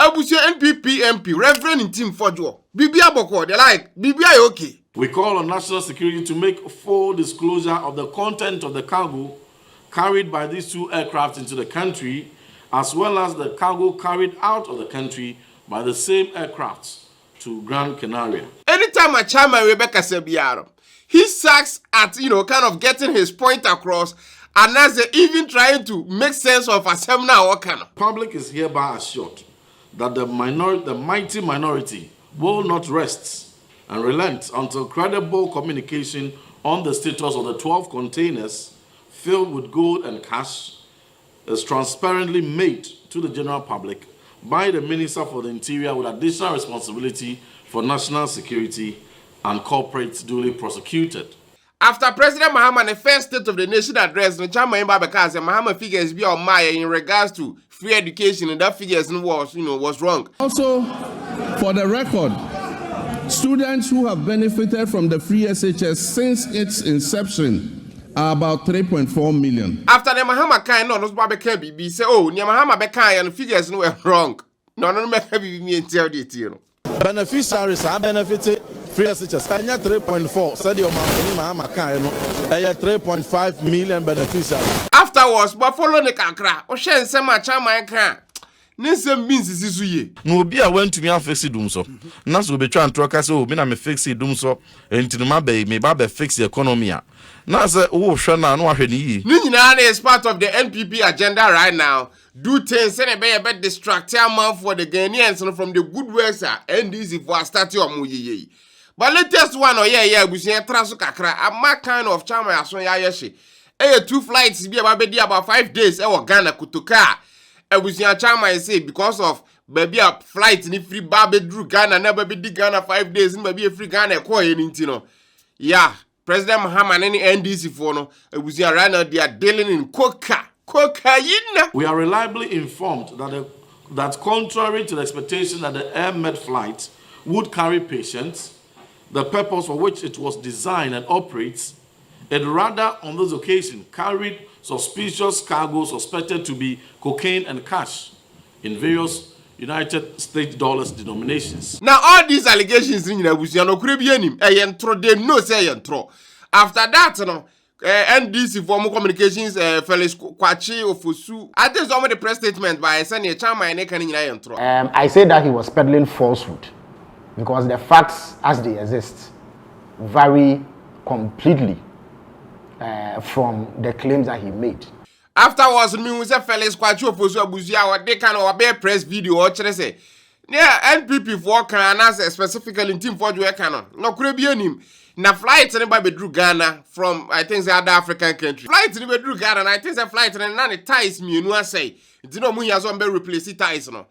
Abusia NPP MP, Reverend Ntim Fordjour. Bibia Boko, they like, Bibia okay. We call on national security to make full disclosure of the content of the cargo carried by these two aircraft into the country, as well as the cargo carried out of the country by the same aircraft to Gran Canaria. Anytime a chairman Rebecca Sebiaro, he sucks at, kind of getting his point across, and as they even trying to make sense of a seminar or kind of. Public is hereby assured that the mighty minority will not rest and relent until credible communication on the status of the 12 containers filled with gold and cash is transparently made to the general public by the Minister for the Interior with additional responsibility for national security and corporates duly prosecuted. After President Mahama the first State of the Nation address, the chairman because Mahama figures be on Maya in regards to free education, and that figures was wrong. Also, for the record, students who have benefited from the free SHS since its inception are about 3.4 million. After the Mahama kind no BB say, oh, the Mahama Bekai and figures were wrong. No make me tell the beneficiaries are benefited free SHS. Kanya 3.4. Said your Mahama kind no 3.5 million beneficiaries. Afterwards, but follow the kakra. O shen sema chama kan. Nisem means is ye. No be I went to me and fix it dum so. Nas will be trying to talk so me na me fix it dum so. Enti ma be me ba be fix the economy a. Na say wo hwe na no ahwe ni yi. Ni nyina is part of the NPP agenda right now. Do things and be a bit distract man for the Ghanaians from the good works and easy for start your muyi. But latest one we see trasu kakra a ma kind of chama aso ya yeshi. 2 flights be about 5 days Ghana kutuka. We see a chama say because of baby a flight ni free babe drew Ghana never be Ghana 5 days and maybe a free Ghana ko anything. Yeah, President Mahama and any NDC for no we see right now they are dealing in Coca. Cocaine. We are reliably informed that contrary to the expectation that the Air Med flight would carry patients, the purpose for which it was designed and operates, it rather on this occasion carried suspicious cargo suspected to be cocaine and cash in various United States dollars denominations. Now all these allegations in Busiano Caribbean, they know say yentro. After that, NDC formal communications Felix Kwachi Ofosu. I think some of the press statement by Senior Chama and Ekani. I say that he was peddling falsehood because the facts as they exist vary completely from the claims that he made. Afterwards, me was a Felix Kwachi Ofosu Abuzia or they can or bear press video or say. Yeah, NPP for can answer specifically Ntim Fordjour canon. No Caribbean him. Na flight anybody drew Ghana from I think the other African country. Flight anybody drew Ghana and I think the flight and none ties me you say. It's no money as one be replace ties no.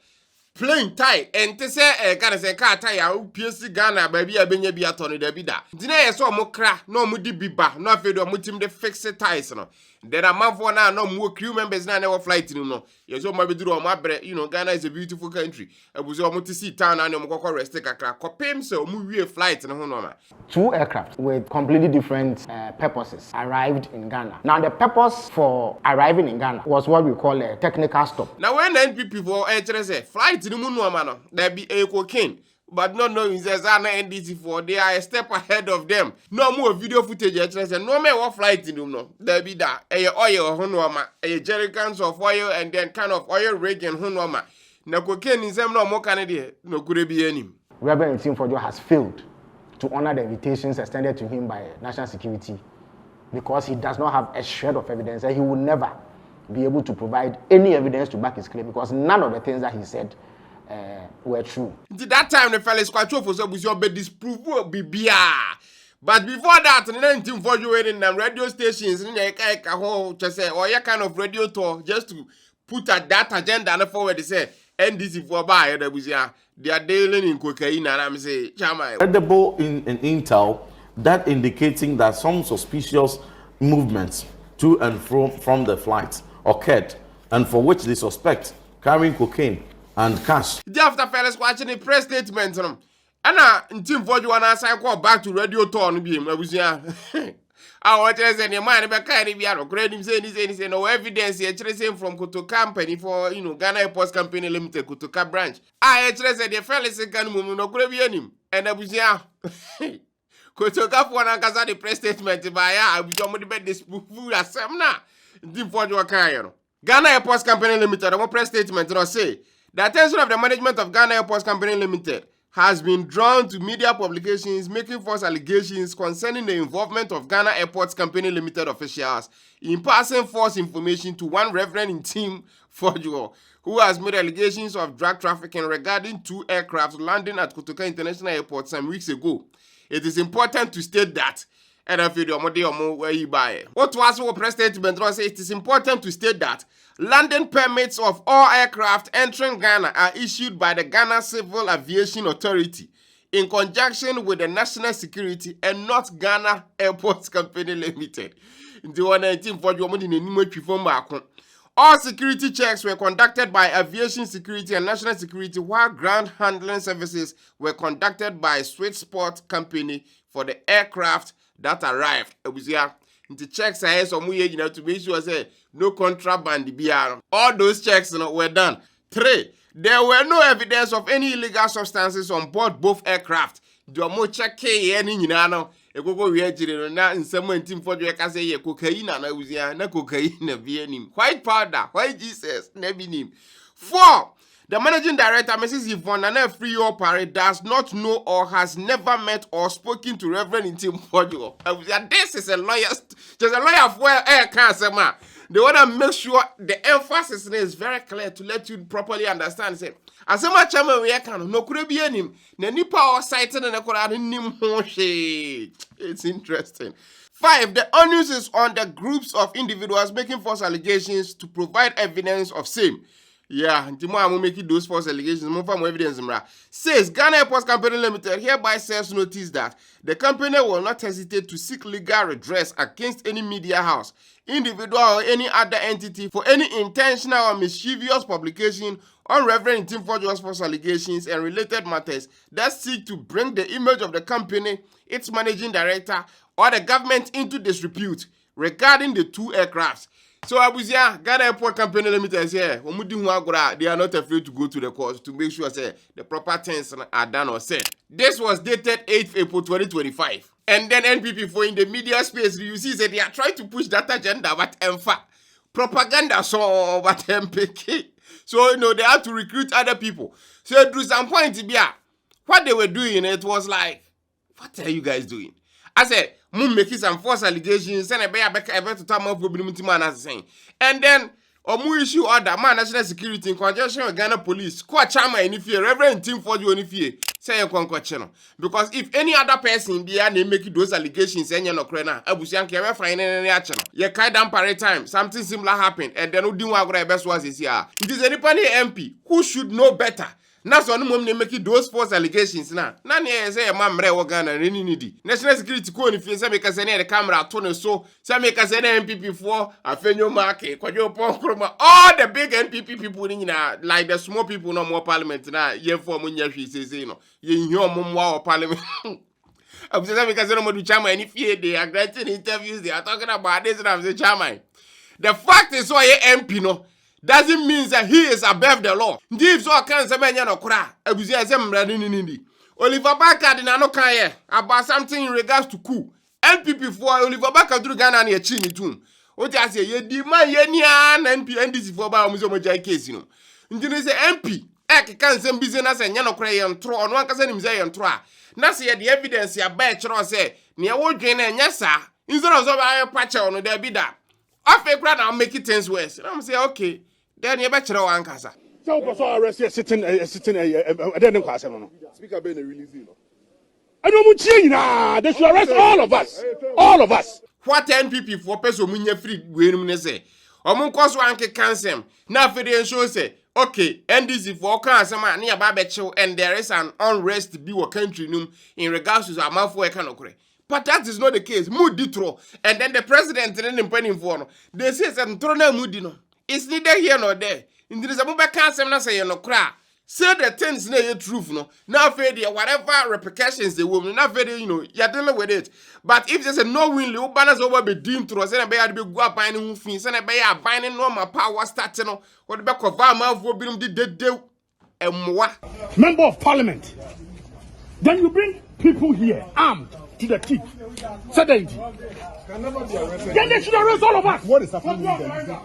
Plain tie and te say Ghana say car tie PSC Ghana baby abenye bi atone da bi da. Dina so mo kra no mo di biba no afedo mo tim de fix ties no. Then a man for now no more crew members na never flight no. Yes so maybe do o mabre Ghana is a beautiful country. Abuzo mo to see town and mo kokko rest kakra. Kopem so mo wie flight no ho no ma. 2 aircraft with completely different purposes arrived in Ghana. Now the purpose for arriving in Ghana was what we call a technical stop. Now when NPP for say flight no no ma there be a cocaine. But no knowing AZAA NDC for they are a step ahead of them. No more video footage no more what flight in no. There be that a oil honoma, a jerrycans of oil and then kind of oil rig and honoma. No cocaine is no more Canadian, no could be any. Reverend Ntim Fordjour has failed to honor the invitations extended to him by national security because he does not have a shred of evidence and he will never be able to provide any evidence to back his claim because none of the things that he said were true. That time the fellas quite for so was your be disprove bibia. But before that, Ntim Fordjour in them radio stations in say or your kind of radio tour just to put that agenda and forward they say NDC for buy they are dealing in cocaine and I'm say chama. Credible in intel that indicating that some suspicious movements to and from the flight occurred and for which they suspect carrying cocaine and cash. After fellas watching the press statement, and Ntim Fordjour and I call back to radio tour. I want to say, your man, but can't be out of credit. Say, no evidence. You're tracing from Coca company for, Ghana Airports Company Limited, Coca branch. I actually said, the fellas can move no credit. And I was here. Coca for an Gaza the press statement by I was on the bed this food as some now. Ntim Fordjour Ghana Airports Company Limited, a press statement say the attention of the management of Ghana Airports Company Limited has been drawn to media publications making false allegations concerning the involvement of Ghana Airports Company Limited officials in passing false information to one Reverend Ntim Fordjour, who has made allegations of drug trafficking regarding 2 aircraft landing at Coca International Airport some weeks ago. It is important to state that. And I feel where you buy it. What was our press statement? It is important to state that landing permits of all aircraft entering Ghana are issued by the Ghana Civil Aviation Authority in conjunction with the National Security and not Ghana Airports Company Limited. All security checks were conducted by Aviation Security and National Security, while ground handling services were conducted by Sweet Spot Company for the aircraft that arrived. The checks are to make sure say no contraband. All those checks were done. 3. There were no evidence of any illegal substances on board both aircraft. Do mo check any na Ntim Fordjour ka say cocaine na cocaine na vienim. White powder, white Jesus, nebinim. 4. The managing director, Mrs. Yvonne Nana Parry, does not know or has never met or spoken to Reverend Ntim Fordjour. This is a lawyer, just a lawyer for air cancer. They want to make sure the emphasis is very clear to let you properly understand. Say, as much chairman we can no could be any nipa or cited and it's interesting. 5. The onus is on the groups of individuals making false allegations to provide evidence of same. Yeah, Ntimo making those false allegations. More evidence. Says Ghana Airports Company Limited hereby serves notice that the company will not hesitate to seek legal redress against any media house, individual, or any other entity for any intentional or mischievous publication on Reverend Ntim Fordjour's false allegations and related matters that seek to bring the image of the company, its managing director, or the government into disrepute regarding the 2 aircrafts. So Abusia, Ghana Airport Company Limited is here. They are not afraid to go to the court to make sure say the proper things are done or said. This was dated 8th April 2025. And then NPP for in the media space, you see that they are trying to push that agenda, but propaganda so but MPK. So they have to recruit other people. So through some point, what they were doing, it was like, what are you guys doing? I said, making some false allegations, and to talk more problem saying. And then, issue order, national security in conjunction with Ghana police, Chairman if you Reverend Ntim Fordjour if you say you because if any other person be and they make those allegations and you're not crena, Abusian can find any action. You carry down parade time, something similar happened, and then who do what best was this year. It is any MP who should know better. That's why no make those false allegations now. None say a man Ghana any needy. National security code if you say make us any the camera tone so make us any NPP for a fenyo market, all the big NPP people in like the small people no more parliament now. Ye for munyashi says ye or parliament. I'm saying because no more do chairman if they are granting interviews, they are talking about this and I'm the chairman. The fact is why MP no. Doesn't mean that he is above the law. If so can say no kra, abusia say mrade nindi. Oliver Baka did not care about something in regards to coup. NPP for Oliver Baka through Ghana near Chini too. What I say, ye demand ye NP NDC for ba muso moja case no. Ndine say MP can say business and no kra ye ntro on one kasa nim say ye ntro a. Na say the evidence ya ba chro say near wo dwen na nya sa. Instead of so ba patch on there be that. Afa kra na make it things worse. I'm say okay. Then you better know Ankasa. So arrest sitting then class no. Speaker Ben release you. I don't change they should arrest all of us. All of us. What NPP for person munya free we no say. Omun koso anke cancel. Na federation show say okay, NDC for cancel man near Babecho and there is an unrest be country num in regards to amafo ekanokre. But that is not the case. Mood ditro and then the president didn't penny for. They say some trona mood no. It's neither here nor there. In the Zabuba cancer, say no cra. say the things na truth no. Now fair whatever repercussions they will not very you're dealing with it. But if there's a no win, you balance over be deemed through send a bear to be go up binding who fin send a bear binding normal power starting what the back of our mouth will be the Member of Parliament. Then you bring people here armed to the teeth. Certainty. Then they should arrest all of us. What is happening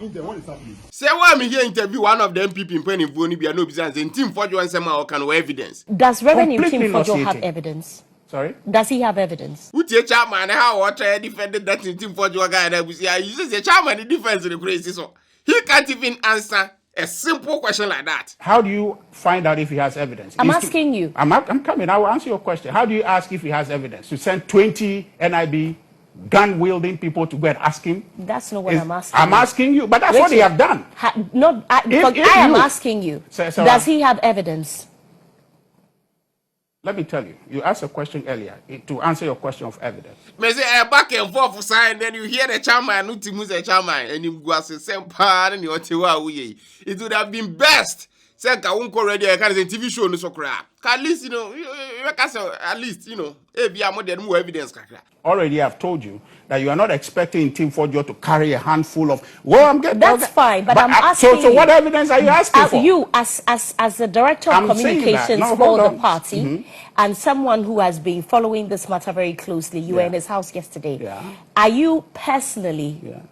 in there? What is happening? Say why me here interview one of the NPP in Penny Voni be no business and Ntim Fordjour and Sama can evidence. Does Reverend Ntim Fordjour have evidence? Sorry? Does he have evidence? Who your chairman how what try defended that Ntim Fordjour guy that was here? You say the chairman the defense in the crazy so he can't even answer a simple question like that. How do you find out if he has evidence? I'm asking you. I'm coming. I will answer your question. How do you ask if he has evidence? To send 20 NIB gun-wielding people to go and ask him? That's not what I'm asking. I'm asking you, but that's what they have done. I am asking you. Does he have evidence? Let me tell you. You asked a question earlier to answer your question of evidence. Me say back and forth sign, and then you hear the chairman, Nutimus the chairman, and you go say same part and you it would have been best. Say Kawunko radio, I can say TV show no so cry. At least at least more evidence. Already I've told you that you are not expecting Ntim Fordjour to carry a handful of. Well, I'm getting. That's fine, but I'm asking. So what evidence are you asking for? You, as the director of communications for the party, and someone who has been following this matter very closely, you were in his house yesterday. Yeah. Are you personally? Yeah.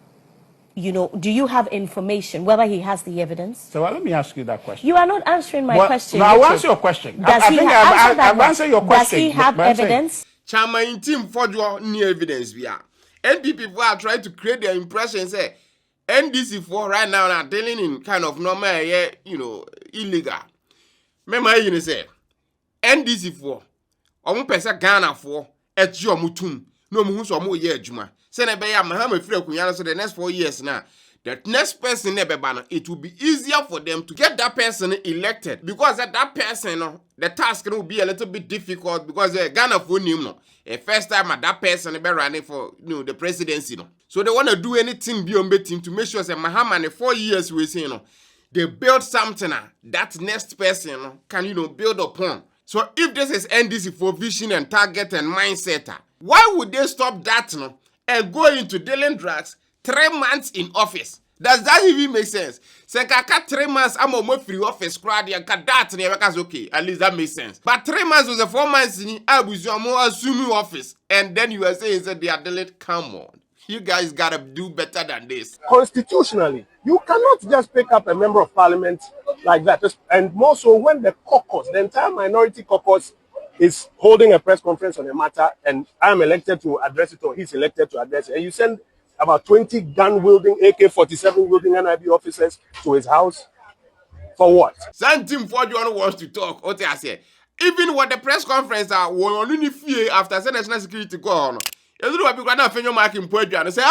Do you have information whether he has the evidence? So let me ask you that question. You are not answering my question. No, I'll answer your question. I've answered your question. Does he have evidence? Chairman Ntim Fordjour no evidence. NPP people are trying to create their impression say NDC for right now are dealing in kind of normal, illegal. Remember you say NDC for person Ghana for mutum no mu so mo ye adwuma. Say na be ya Mahama free akunya so the next 4 years now. The next person it will be easier for them to get that person elected because that person, the task will be a little bit difficult because Ghana for him a first time that person be running for the presidency So they want to do anything beyond betting to make sure that Mahama in 4 years we say they build something that next person can build upon. So if this is NDC for vision and target and mindset, why would they stop that and go into dealing drugs 3 months in office? Does that even make sense? Say kaka 3 months I'm on free office crowd and that because okay, at least that makes sense. But 3 months was a 4 months in assuming office, and then you are saying that they are delayed. Come on. You guys gotta do better than this. Constitutionally, you cannot just pick up a member of parliament like that. And more so when the caucus, the entire minority caucus, is holding a press conference on a matter, and I'm elected to address it or he's elected to address it, and you send about 20 gun-wielding, AK-47-wielding NIB officers to his house, for what? Ntim Fordjour wants to talk. What I say? Even when the press conference only fear after national security go on. You know what people are not feeling marking Fordjour and say, You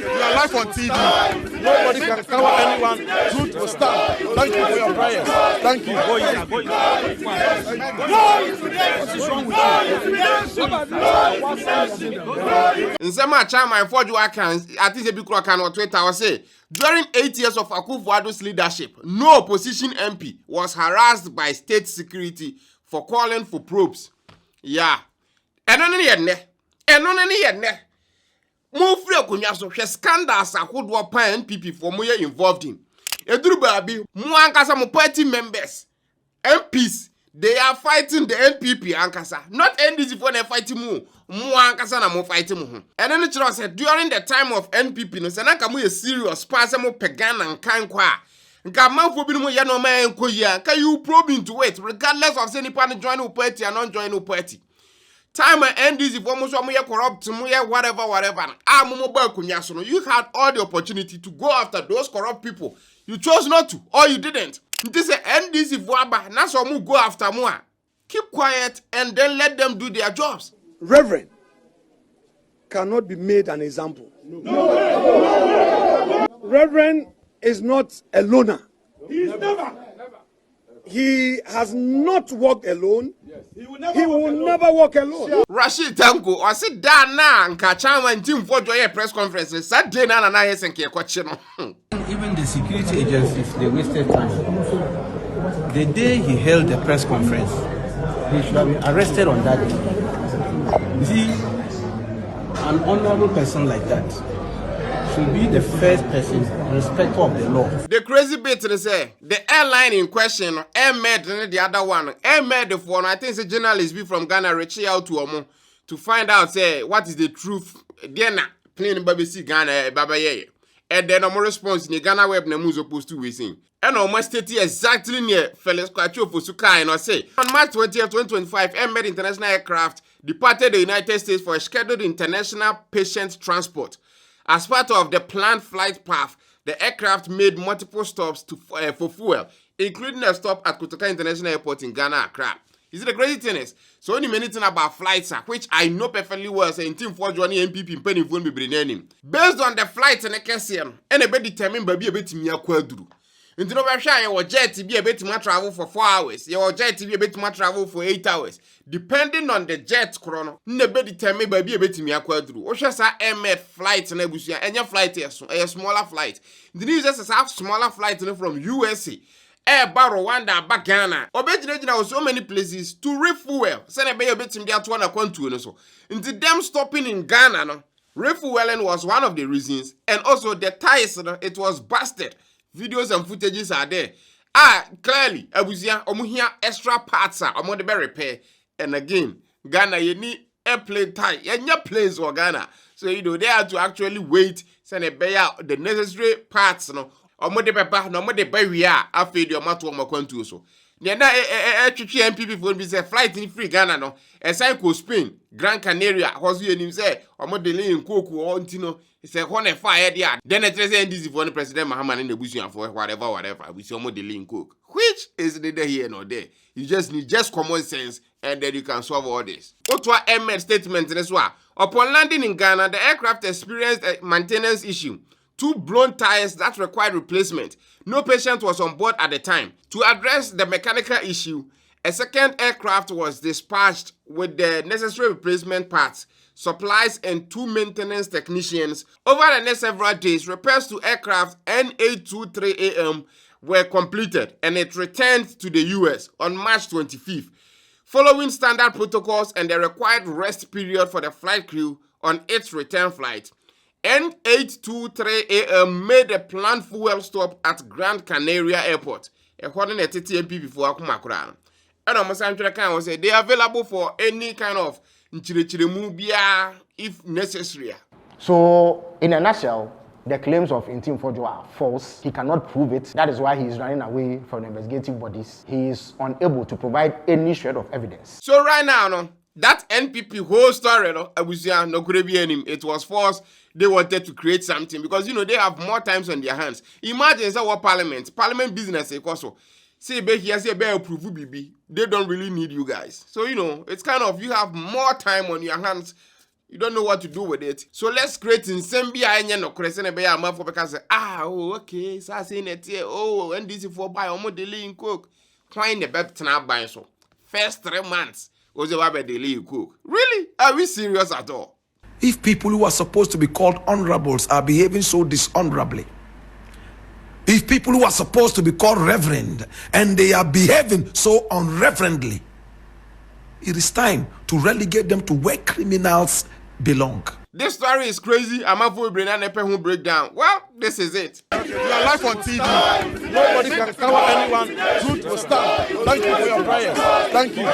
are live on TV. Nobody can cover anyone. Truth will stand. Thank you for your prayers. Thank you. In some chairman Fordjour at least a big can on Twitter was say during 8 years of Akufo-Addo's leadership, no opposition MP was harassed by state security for calling for probes. Yeah. And on the Mo free akunya so hwe scandals akodo pa NPP for mo involved in. Eduru baabi mo ankasa mo party members MPs they are fighting the NPP ankasa, not NDC for they fighting mo ankasa na mo fighting mo ho. And then it said during the time of NPP no se na ka mo serious pass mo pagan and kan kwa nka manfo bi no mo ye no man enkoyi anka you probe into it regardless of say any party join the party and non join the party. Time and NDC for most corrupt, whatever. You had all the opportunity to go after those corrupt people. You chose not to, or you didn't. This is NDC for that's why go after more. Keep quiet and then let them do their jobs. Reverend cannot be made an example. No. Reverend is not a loner. He is never. He has not walked alone. Yes. He will never walk alone. Rashid Tanko, I said that now, and Kachama and Ntim Fordjour press conference. Saturday, na yes, and Kiakochino. even the security agencies, they wasted time. The day he held the press conference, he should have been arrested on that day. You see, an honorable person like that should be the first person, respecter of the law. The crazy bit is the airline in question, AirMed, the other one, AirMed, the one, I think it's a journalist be from Ghana, reaching out to Omo to find out, what is the truth. They're not playing BBC Ghana, Baba Ye. And then no response in the Ghana web, no was supposed to be seen. And almost state exactly near Felix Kwacho for Suka and I say on March 20th, 2025, AirMed International Aircraft departed the United States for a scheduled international patient transport. As part of the planned flight path, the aircraft made multiple stops for fuel, including a stop at Coca International Airport in Ghana, Accra. You see, the crazy thing is, so only many things about flights, which I know perfectly well, say Ntim Fordjour and NPP penny phone be bringing. Based on the flights and the KCM, anybody determined by be a bit near Quadru. Into no sure your jet to be a bit more travel for 4 hours, your jet to be a bit more travel for 8 hours. Depending on the jet chrono, nobody determined by be a bit near Quadru. Or just AirMed flights and Ebusia, and your flight is a smaller flight. The news is have smaller flights from USA. Air Rwanda, back Ghana. Obejina so many places to refuel. Send a bit in their 200 so. Into them stopping in Ghana, no. Refueling was one of the reasons, and also the tires, it was busted. Videos and footages are there. Clearly, Abusia, omuhia extra parts are among the repair. And again, Ghana, you need airplane tie. You planes for Ghana. So, they have to actually wait, send a the necessary parts, no. Omode papa no omode ba wia afedi omato omakwantu so ne na twetwe NPP for be say flight in free Ghana no esan ko Spain Gran Canaria hozo yenim say omode le Coca o ntino say ho na fire there then it say NDC for the President Mahama in the busuan for whatever we say omode le Coca, which is neither here nor there. You just need common sense and then you can solve all this. Otwa AirMed statement this one. Upon landing in Ghana, the aircraft experienced a maintenance issue. 2 blown tires that required replacement. No patient was on board at the time. To address the mechanical issue, a second aircraft was dispatched with the necessary replacement parts, supplies, and 2 maintenance technicians. Over the next several days, repairs to aircraft N823AM were completed and it returned to the US on March 25th. Following standard protocols and the required rest period for the flight crew on its return flight, N823AM made a planned fuel stop at Gran Canaria Airport. According to TTMP before Akumakura. And I'm saying they are available for any kind of mubia if necessary. So, in a nutshell, the claims of Ntim Fordjour are false. He cannot prove it. That is why he is running away from the investigative bodies. He is unable to provide any shred of evidence. So right now, no, that NPP whole story, no, it was false. They wanted to create something because they have more times on their hands. Imagine what Parliament business also. Say here, say approve BB. They don't really need you guys. So it's kind of you have more time on your hands. You don't know what to do with it. So let's create in Sembia and no crescent a bear for because okay, so I saying it here. Oh, and this is for buy almost delay in Coke. Find the bet now buy so. First 3 months was about delay in Coke. Really? Are we serious at all? If people who are supposed to be called honorables are behaving so dishonorably, if people who are supposed to be called reverend and they are behaving so unreverently, it is time to relegate them to where criminals belong. This story is crazy. I'm a full brain and a breakdown. Well, this is it. You are live on TV. Nobody can cover anyone. Truth will stand. Thank you for your prayers. Thank you.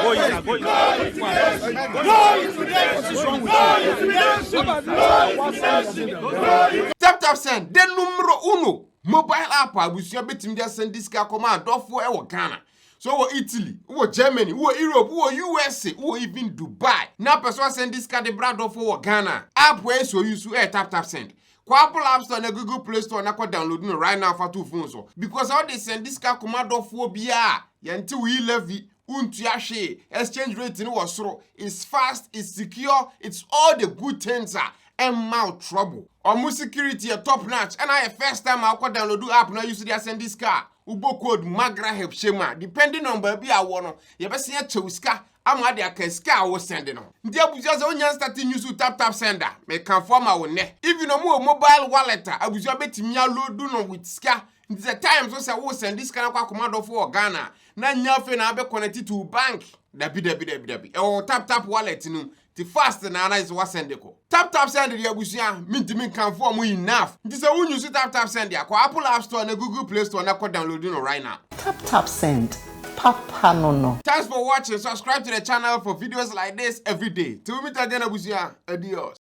Tap send. The numero 1 mobile app. We see a bit in there send this car command. Dofo ewo Ghana. So Italy, Germany, Europe, USA, even Dubai. Now person send this card the brand of Ghana. App where so use to tap send. Apple App Store and Google Play Store na download right now for 2 phones. Because how they send this card command of bia. Yanti we levy untiashe exchange rate in was so. It's fast, it's secure, it's all the good things and mouth trouble. Almost security a top notch. And I first time I could download the app now use to send this car. Ubo code Magraheb Shema. Depending on baby I want, you better see a chowska ama de akaska wo send no ndi abusua se onya start use tap sender me kan forma wo ne even no mobile wallet abusua betimi load no with ska. The time so say wo send this kind of command for Ghana na nya fe na be connect to bank dabi e tap wallet no ti fast na analyze what send ko tap send the abusia mintimi kan form enough nti say wo use tap send ya ko Apple App Store na Google Play Store na ko download no right now. Tap send papa no. Thanks for watching. Subscribe to the channel for videos like this every day. Till we meet again abusia. Adios.